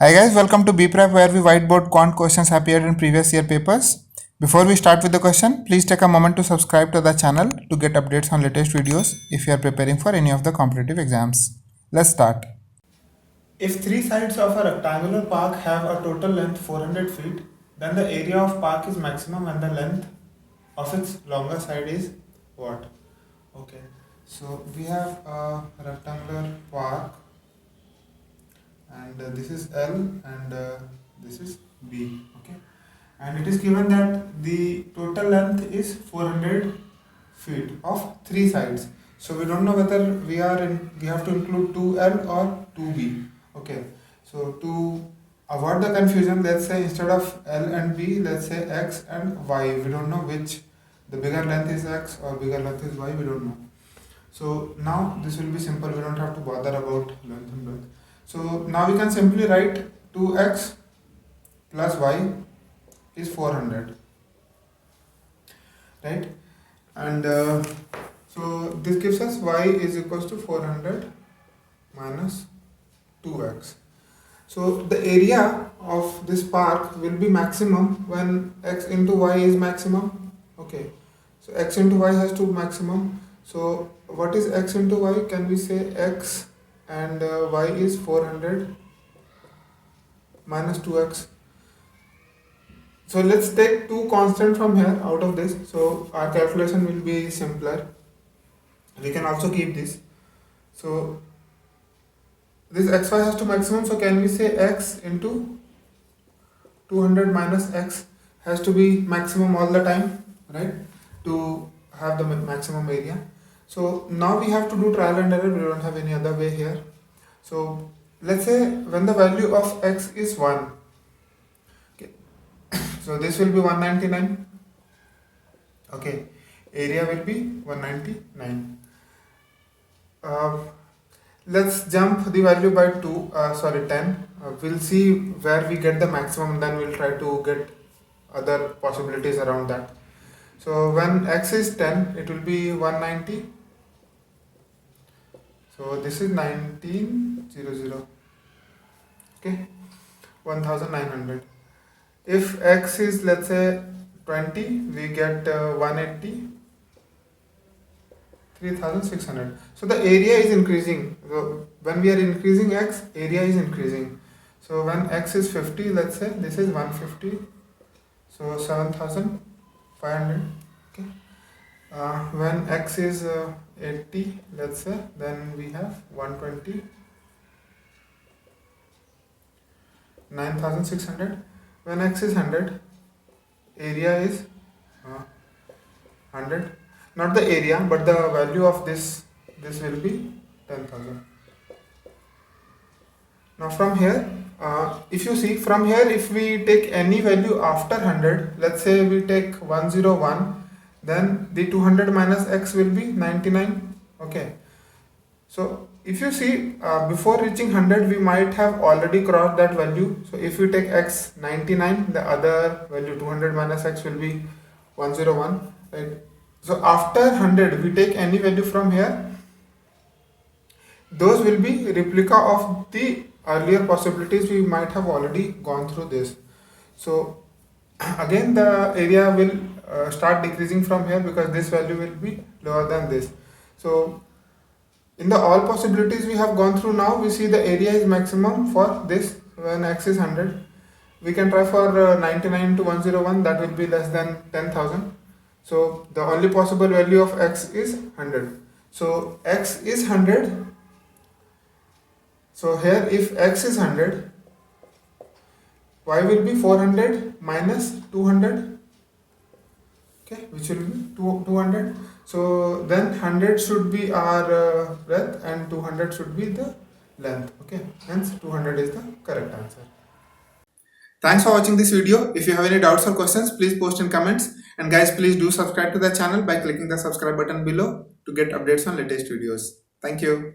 Hi guys, welcome to BPrep where we whiteboard quant questions appeared in previous year papers. Before we start with the question, please take a moment to subscribe to the channel to get updates on latest videos if you are preparing for any of the competitive exams. Let's start. If three sides of a rectangular park have a total length 400 feet, then the area of park is maximum and the length of its longer side is what? Okay, so we have a rectangular park and this is L and this is B. Okay, and it is given that the total length is 400 feet of three sides. So we don't know whether we have to include 2L or 2B. Okay, so to avoid the confusion, let's say instead of L and B, let's say X and Y. We don't know which the bigger length is X or bigger length is Y. We don't know. So now this will be simple. We don't have to bother about length and breadth. So now we can simply write 2x plus y is 400, right? And so this gives us y is equals to 400 minus 2x. So the area of this park will be maximum when x into y is maximum. Okay, so x into y has to maximum. So what is x into y? Can we say x and y is 400 minus 2x. So let's take two constant from here out of this. So our calculation will be simpler. We can also keep this. So this xy has to maximum. So can we say x into 200 minus x has to be maximum all the time, right? To have the maximum area. So now we have to do trial and error. We don't have any other way here. So let's say when the value of x is 1. Okay. So this will be 199. Okay. Area will be 199. Let's jump the value by 10. We'll see where we get the maximum, then we'll try to get other possibilities around that. So when x is 10, it will be 190. So this is 1900. Okay, 1900. If x is, let's say, 20, we get 180, 3600. So the area is increasing. So when we are increasing x, area is increasing. So when x is 50, let's say this is 150. So 7500. Okay. When x is 80, let's say, then we have 120, 9600. When x is 100, area is 100. Not the area, but the value of this will be 10,000. Now from here, if you see from here, if we take any value after 100, let's say we take 101, then the 200 minus x will be 99. Okay, so if you see before reaching 100, we might have already crossed that value. So if you take x 99, the other value 200 minus x will be 101, right? So after 100, we take any value from here, those will be replica of the earlier possibilities. We might have already gone through this. So again the area will start decreasing from here because this value will be lower than this. So in the all possibilities we have gone through now, we see the area is maximum for this when x is 100. We can try for 99 to 101, that will be less than 10,000. So the only possible value of x is 100. So x is 100. So here if x is 100, y will be 400 minus 200, okay, which will be 200. So then 100 should be our breadth and 200 should be the length. Okay, hence 200 is the correct answer. Thanks for watching this video. If you have any doubts or questions, please post in comments. And guys, please do subscribe to the channel by clicking the subscribe button below to get updates on latest videos. Thank you.